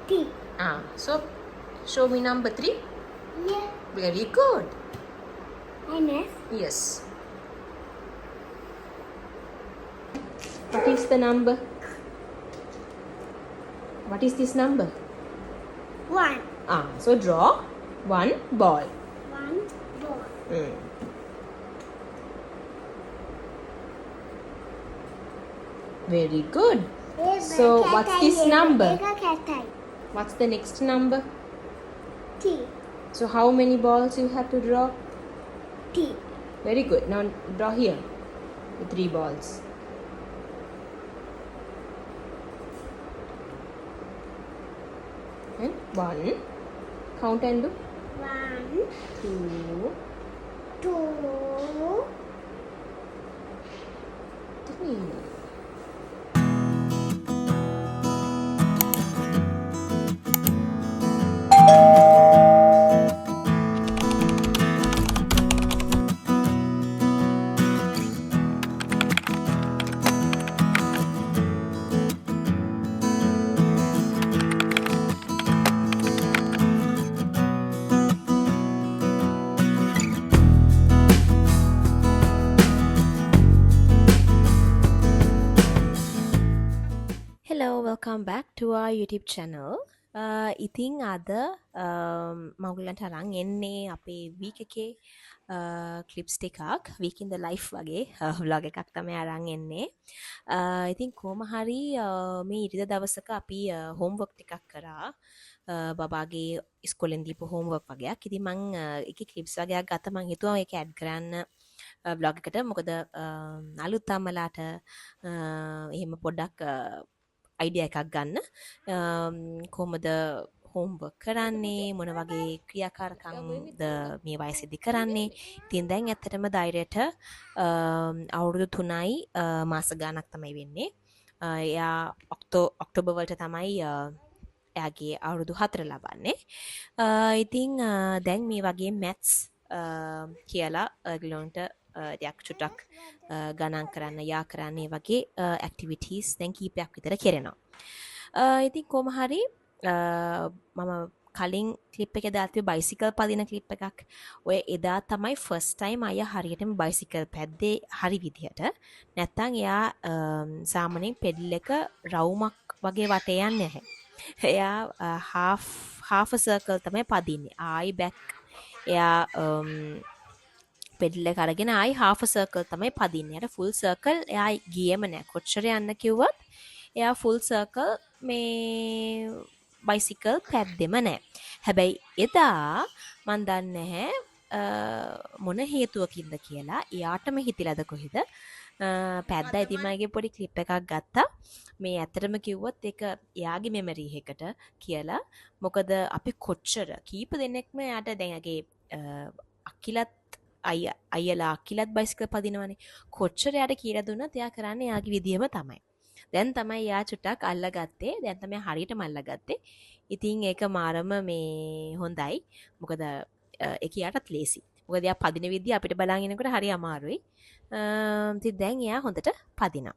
T. So show me number 3. Yeah. Very good. And S. Yes. What is the number? What is this number? 1. So draw one ball. 1 ball. Very good. So what's this number? Cat. What's the next number? T. So how many balls you have to draw? T. Very good. Now draw here the 3 balls. And 1. Count and do. 1, 2, 2, 3. Hello, welcome back to our YouTube channel. ඉතින් අද මගුලන්ට අරන් එන්නේ අපේ week එකේ clips ටිකක් week in the life වගේ vlog එකක් තමයි අරන් එන්නේ. ඉතින් කොහොම හරි මේ ඉරිදා දවසක අපි homework ටිකක් කරා. බබාගේ ඉස්කෝලෙන් දීපු homework වගේක්. ඉතින් මං ඒකේ ක්ලිප්ස් වගේක් ගත්තා. මං හිතුවා ඒක ඇඩ් කරන්න vlog එකට. මොකද අලුත් අම්මලාට එහෙම පොඩ්ඩක් අයිඩියා එකක් ගන්න කොහොමද හෝම්වර්ක් කරන්නේ මොන වගේ ක්‍රියාකාරකම්ද මේ වයසේදී කරන්නේ. ඉතින් දැන් ඇත්තටම ධෛර්යයට අවුරුදු 3යි මාස ගාණක් තමයි වෙන්නේ. එයා ඔක්තෝබර් වලට තමයි එයාගේ අවුරුදු 4 ලබන්නේ. ඉතින් දැන් මේ වගේ මැත්ස් කියලා ඒගොල්ලන්ට දෙයක් චුට්ටක් ගණන් කරන්න යා කරන්නේ වගේ ඇක්ටිවිටීස් දැන් කීපයක් විතර කරනවා. ඉතින් කොහොම හරි මම කලින් ක්ලිප් එකේ දාලා තිබ්බ බයිසිකල් පදින ක්ලිප් එකක්. ඔය එදා තමයි ෆස්ට් ටයිම් අයියා හරියටම බයිසිකල් පැද්දේ හරි විදිහට. නැත්තම් එයා සාමාන්‍යයෙන් පෙඩල් එක රවුමක් වගේ වටේ යන්නේ නැහැ. එයා half a circle තමයි පදින්නේ. ආයි බැක් එයා පෙඩල් එක අරගෙන ආයි half a circle තමයි පදින්නේ. අර full circle එයා ගියේම නෑ. කොච්චර යන්න කිව්වත් එයා full circle මේ බයිසිකල් පැද්දෙම නෑ. හැබැයි එදා මන් දන්නේ නැහැ මොන හේතුවකින්ද කියලා. එයාටම හිතිලාද කොහෙද පැද්දා. ඉතින් මගේ පොඩි ක්ලිප් එකක් ගත්තා. මේ ඇත්තටම කිව්වොත් ඒක එයාගේ මෙමරි එකකට කියලා. මොකද අපි කොච්චර කීප දෙනෙක්ම එයාට දැන් අගේ අකිලත් අයියලා අකිලත් බයිසිකල් පදිනවනේ. කොච්චර යාට කියලා දුන්නත් එයා කරන්නේ එයාගේ විදියම තමයි. දැන් තමයි එයා චුට්ටක් අල්ලගත්තේ. දැන් තමයි හරියටම අල්ලගත්තේ. ඉතින් ඒක මාරම මේ හොඳයි. මොකද ඒක යාටත් ලේසි. මොකද එයා පදින විදිය අපිට බලන් ඉනකොට හරි අමාරුයි. ඉතින් දැන් එයා හොඳට පදිනවා.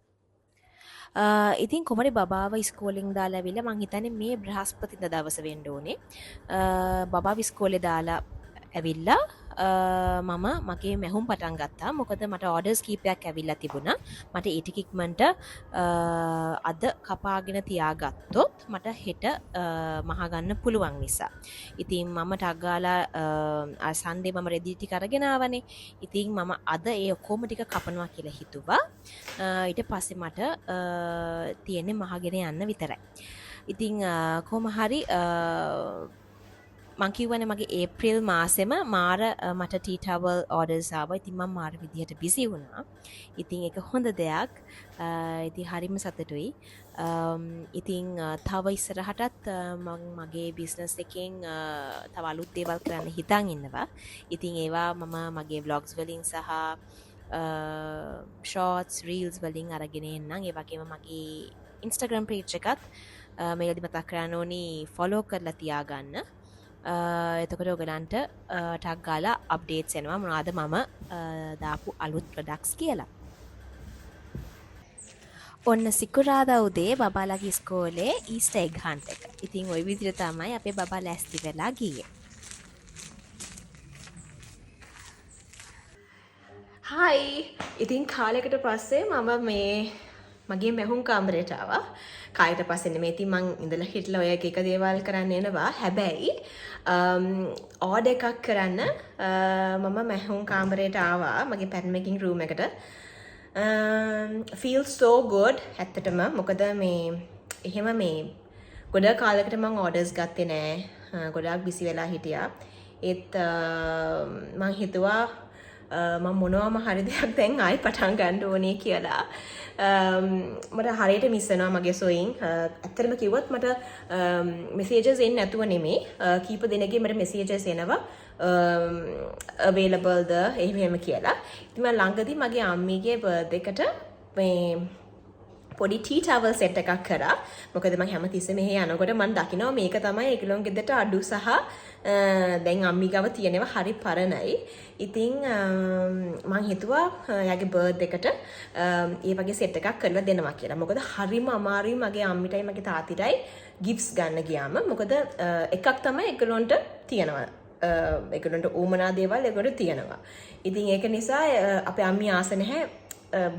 ඉතින් කොමරි බබාව ඉස්කෝලෙන් දාලා ඇවිල්ලා මං හිතන්නේ මේ බ්‍රහස්පතින්දා දවස වෙන්න ඕනේ. බබාව ඉස්කෝලේ දාලා ඇවිල්ලා මම මගේ මැහුම් පටන් ගත්තා. මොකද මට ඕඩර්ස් කීපයක් ඇවිල්ලා තිබුණා. මට ඒ ටික ඉක්මනට අද කපාගෙන තියාගත්තොත් මට හෙට මහ ගන්න පුළුවන් නිසා. ඉතින් මම ටක් ගාලා සන්ඩේ මම රෙදි ටික අරගෙන ආවනේ. ඉතින් මම අද ඒ ඔක්කොම ටික කපනවා කියලා හිතුවා. ඊට පස්සේ මට තියෙන්නේ මහගෙන යන්න විතරයි. ඉතින් කොහොම හරි මං කිව්වනේ මගේ ඒප්‍රිල් මාසෙම මාර මට ටී ටවල් ඕඩර්ස් ආවා. ඉතින් මම මාර විදිහට බිසි වුණා. ඉතින් ඒක හොඳ දෙයක්. ඉතින් හරිම සතුටුයි. ඉතින් තව ඉස්සරහටත් මම මගේ බිස්නස් එකෙන් තව අලුත් දේවල් කරන්න හිතන් ඉන්නවා. ඉතින් ඒවා මම මගේ vlogs වලින් සහ shorts reels වලින් අරගෙන එන්නම්. ඒ වගේම මගේ Instagram page එකත් මේකදී මතක් කරන්න ඕනි follow කරලා තියාගන්න. එතකොට ඔයගලන්ට ටක් ගාලා අප්ඩේට්ස් එනවා මොනවාද මම දාපු අලුත් ප්‍රොඩක්ට්ස් කියලා. ඔන්න සිකුරාදා උදේ බබාලගේ ඉස්කෝලේ ඊස්ටර් එග් හන්ට් එක. ඉතින් ওই විදිහට තමයි අපේ බබා ලෑස්ති වෙලා ගියේ. හයි! ඉතින් කාලයකට පස්සේ මම මගේ මැහුම් කාමරයට ආවා. කාලයකට පස්සේ නෙමෙයි ඉතින් මං ඉඳලා හිටලා ඔය එක දේවල් කරන්න එනවා. හැබැයි ඕඩර් එකක් කරන්න මම මැහුම් කාමරයට ආවා මගේ පැන් මේකින් රූම් එකට. feels so good ඇත්තටම මොකද එහෙම ගොඩක් කාලයකට මම ඕඩර්ස් ගත්තේ නෑ. ගොඩාක් බිසි වෙලා හිටියා. ඒත් මං හිතුවා මම මොනවාම හරි දෙයක් දැන් ආයෙ පටන් ගන්න ඕනේ කියලා. මට හරියට මිස් වෙනවා මගේ සොයින්. ඇත්තටම කිව්වොත් මට මෙසේජස් එන්නේ නැතුව නෙමෙයි. කීප දෙනෙක්ගේ මට මෙසේජස් එනවා available ද එහෙම කියලා. ඉතින් මම ළඟදී මගේ අම්මිගේ බර්ත්ඩේ එකට පොඩි ටී ටවල් සෙට් එකක් කරා. මොකද මම හැමතිස්සෙම මෙහෙ යනකොට මම දකිනවා මේක තමයි ඒගොල්ලොන් ගෙදරට අඩු සහ දැන් අම්මි ගාව තියෙනවා හරි පරණයි. ඉතින් මම හිතුවා යාගේ බර්ත්ඩේ එකට ඒ වගේ සෙට් එකක් කරලා දෙනවා කියලා. මොකද හරිම අමාරුයි මගේ අම්මිටයි මගේ තාත්තිටයි ගිෆ්ට්ස් ගන්න ගියාම. මොකද එකක් තමයි ඒගොල්ලොන්ට තියෙනවා. ඒගොල්ලොන්ට ඕමනා දේවල් ඒගොල්ලොන්ට තියෙනවා. ඉතින් ඒක නිසා අපේ අම්මි ආස නැහැ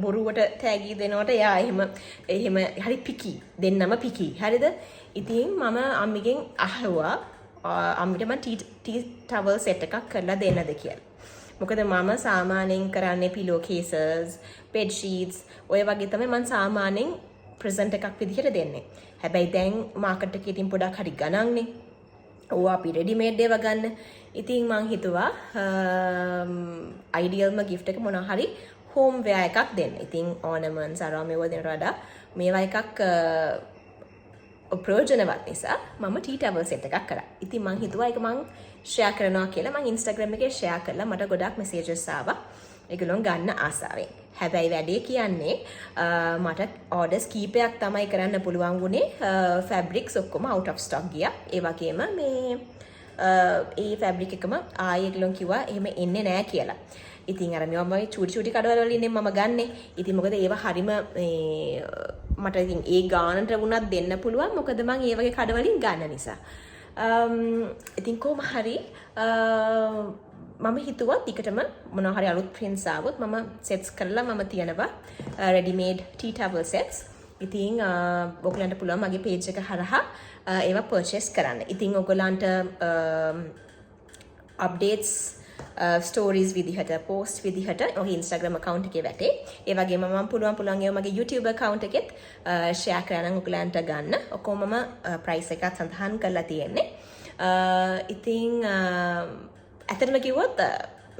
බොරුවට තෑගී දෙනවට එයා එහෙම හරි පිකි දෙන්නම පිකි හරිද. ඉතින් මම අම්මිගෙන් අහුවා අම්මිට මම ටී ටවල් සෙට් එකක් කරලා දෙන්නද කියලා. මොකද මම සාමාන්‍යයෙන් කරන්නේ පිලෝ කේසස් බෙඩ් ෂීට්ස් ඔය වගේ තමයි මම සාමාන්‍යයෙන් ප්‍රසන්ට් එකක් විදිහට දෙන්නේ. හැබැයි දැන් මාකට් එකේ ඉතින් පොඩක් හරි ගණන්නේ. ඕවා අපි රෙඩිමේඩ් ඒවා ගන්න. ඉතින් මං හිතුවා අයිඩියල්ම ගිෆ්ට් එක මොනවා හරි හෝම් වෙයා එකක් දෙන්න. ඉතින් ඕනමන්ට්ස් අරවා මේවා දෙනට වඩා මේවා එකක් ප්‍රයෝජනවත් නිසා මම ටී ටවල් සෙට් එකක් කරා. ඉතින් මං හිතුවා ඒක මං ෂෙයා කරනවා කියලා. මං Instagram එකේ ෂෙයා කළා. මට ගොඩක් මෙසේජස් ආවා. ඒගොල්ලොන් ගන්න ආසාවෙන්. හැබැයි වැඩේ කියන්නේ මට ඕඩර්ස් කීපයක් තමයි කරන්න පුළුවන් වුණේ. ෆැබ්‍රික්ස් ඔක්කොම out of stock ගියා. ඒ වගේම ඒ ෆැබ්‍රික් එකම ආයෙ ඒගොල්ලොන් කිව්වා එහෙම එන්නේ නැහැ කියලා. ඉතින් අර මේවා මම චූටි කඩවල වලින් මම ගන්නෙ. ඉතින් මොකද ඒවා හරිම මට ඉතින් ඒ ගානට වුණත් දෙන්න පුළුවන්. මොකද මම ඒ වගේ කඩවලින් ගන්න නිසා. ඉතින් කොහොම හරි මම හිතුවා ටිකටම මොනවා හරි අලුත් prints ආවොත් මම sets කරලා මම තියනවා ready made tea towel sets. ඉතින් ඔයගලන්ට පුළුවන් මගේ page එක හරහා ඒවා purchase කරන්න. ඉතින් ඔයගලන්ට updates ස්ටෝරීස් විදිහට පෝස්ට් විදිහට ඔහි Instagram account එකේ වැටේ. ඒ වගේම මම පුළුවන් ඒවා මගේ YouTube account එකෙත් share කරන්න ඔයගලන්ට ගන්න. ඔක්කොම මම price එකත් සඳහන් කරලා තියෙන්නේ. ඉතින් ඇත්තටම කිව්වොත්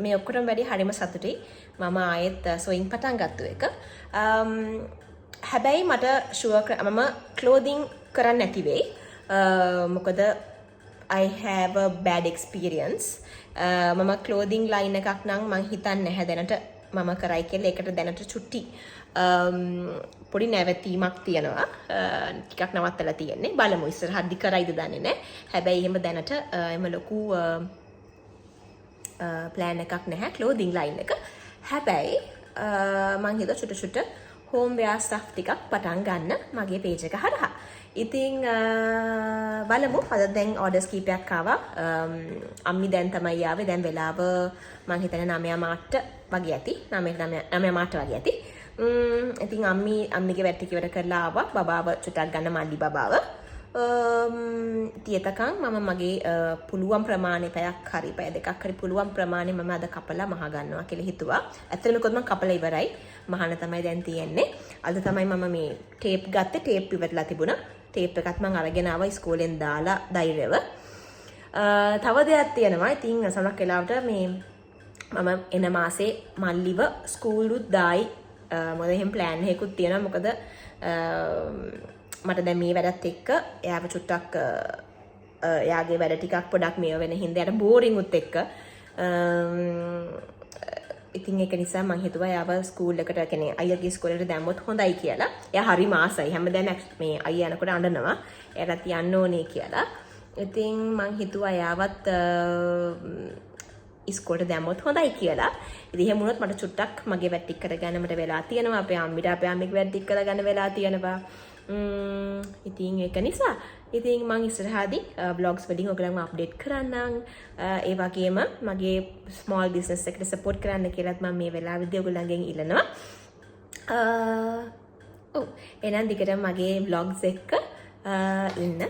මේ ඔක්කොටම වැඩි හරිම සතුටුයි. මම ආයෙත් සොයින් පටන් ගත්ත එක. හැබැයි මට ෂුවර් මම clothing කරන්න නැති වෙයි. මොකද I have a bad experience. මම clothing line එකක් නම් මං හිතන්නේ නැහැ දැනට මම කරයි කියලා. ඒකට දැනට චුට්ටි පොඩි නැවතීමක් තියෙනවා. ටිකක් නවත්තලා තියෙන්නේ. බලමු ඉස්සරහදී කරයිද දන්නේ නැහැ. හැබැයි එහෙම දැනට එම ලොකු plan එකක් නැහැ clothing line එක. හැබැයි මං හිතුවා චුට්ට home wear stuff ටිකක් පටන් ගන්න මගේ page එක හරහා. ඉතින් බලමු අද දැන් orders කීපයක් ආවා. අම්මි දැන් තමයි ආවේ. දැන් වෙලාව මං හිතන්නේ 9 මාට වගේ ඇති. 9 මාට වගේ ඇති. ඉතින් අම්මිගේ වැඩ ටික ඉවර කරලා ආවා. බබාව චුට්ටක් ගන්න මල්ලි බබාව. තියතකම් මම මගේ පුළුවන් ප්‍රමාණය පැයක් හරි පැය දෙකක් හරි පුළුවන් ප්‍රමාණය මම අද කපලා මහ ගන්නවා කියලා හිතුවා. ඇත්තටම කොහොමද මම කපලා ඉවරයි. මහන තමයි දැන් තියෙන්නේ. අද තමයි මම මේ ටේප් ගත්තේ. ටේප් ඉවරලා තිබුණා. ටේප් එකත් මම අරගෙන ආවා ඉස්කෝලෙන් දාලා ධෛර්යව. තව දෙයක් තියෙනවා. ඉතින් සමහරක් වෙලාවට මම එන මාසේ මල්ලිව ස්කූලුත් දායි. මොකද එහෙම ප්ලෑන් එකකුත් තියෙනවා. මොකද මට දැන් මේ වැඩත් එක්ක එයාව චුට්ටක් එයාගේ වැඩ ටිකක් පොඩක් මේව වෙන හින්දා යට බෝරින් උත් එක්ක ඉතින් ඒක නිසා මම හිතුවා එයාව ස්කූල් එකට කියන්නේ අයියාගේ ස්කෝලේට දැම්මොත් හොඳයි කියලා. එයා හරි මාසයි. හැමදාම මේ අයියා යනකොට අඬනවා. එයාට යන්න ඕනේ කියලා. ඉතින් මම හිතුවා එයාවත් ඉස්කෝලේට දැම්මොත් හොඳයි කියලා. ඉතින් එහෙම වුණොත් මට චුට්ටක් මගේ වැඩ ටික කරගන්නමට වෙලා තියෙනවා. අපේ අම්මිට අපේ අම්මිගේ වැඩ ටික කරගන්න වෙලා තියෙනවා. ඉතින් ඒක නිසා ඉතින් මං ඉස්සරහදී vlogs වලින් ඔයගලන්ව අප්ඩේට් කරන්නම්. ඒ වගේම මගේ small business එකට support කරන්න කියලාත් මම මේ වෙලාවෙදී ඔයගලන්ගෙන් ඉල්ලනවා. ඔව් එහෙනම් දිගටම මගේ vlogs එක ඉන්න.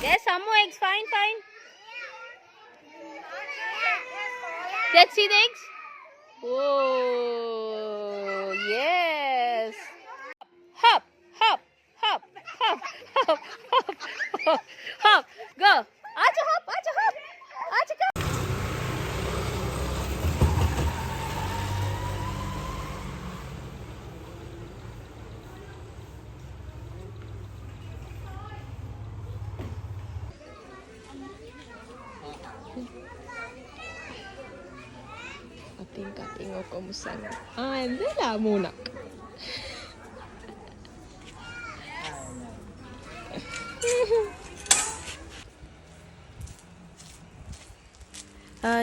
There's some more eggs. Fine, fine. Let's see the eggs. Oh, yes. Hop, hop, hop, hop, hop, hop, hop, hop. Go. Acha hop, acha hop. Acha go. Kating o kumusan. Hindi lah muna.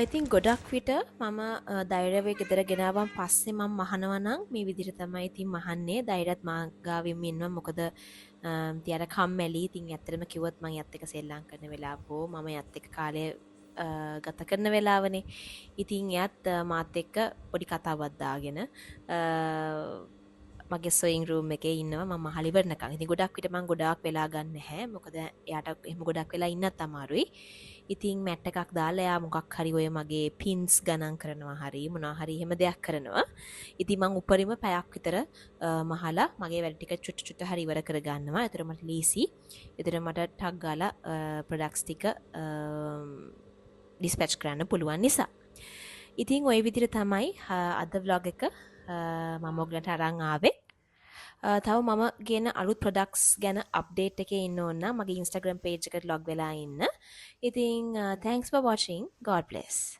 ඉතින් ගොඩක් විට මම ධෛර්යවේ ගෙදර ගෙනාවන් පස්සේ මම මහනවා නම් මේ විදිහට තමයි ඉතින් මහන්නේ. ධෛර්යත් මා ගාවින්ම ඉන්නවා. මොකද තියර කම්මැලි. ඉතින් ඇත්තටම කිව්වොත් මම යත් එක්ක සෙල්ලම් කරන වෙලාව හෝ මම යත් එක්ක කාලය ගත කරන වෙලාවනේ. ඉතින් එයත් මාත් එක්ක පොඩි කතාවක් දාගෙන මගේ සොයින් රූම් එකේ ඉන්නවා මම මහලි වරනකම්. ඉතින් ගොඩක් විට මම ගොඩාක් වෙලා ගන්න නැහැ. මොකද එයාට එහෙම ගොඩක් වෙලා ඉන්නත් අමාරුයි. ඉතින් මැට් එකක් දාලා එයා මොකක් හරි ඔය මගේ පින්ස් ගණන් කරනවා හරි මොනවා හරි එහෙම දෙයක් කරනවා. ඉතින් මම උපරිම පැයක් විතර මහලා මගේ වැඩ ටික චුට්ට චුට්ට හරි ඉවර කර ගන්නවා. ඒතර මට ලීසි. ඒතර මට ටග් ගාලා ප්‍රොඩක්ට්ස් ටික ඩිස්පැච් කරන්න පුළුවන් නිසා. ඉතින් ওই විදිහට තමයි අද vlog එක මම ඔයගලන්ට අරන් ආවේ. තව මම ගෙන අලුත් ප්‍රොඩක්ස් ගැන අප්ඩේට් එකේ ඉන්න ඕන නම් මගේ Instagram page එකට log වෙලා ඉන්න. ඉතින් thanks for watching. God bless.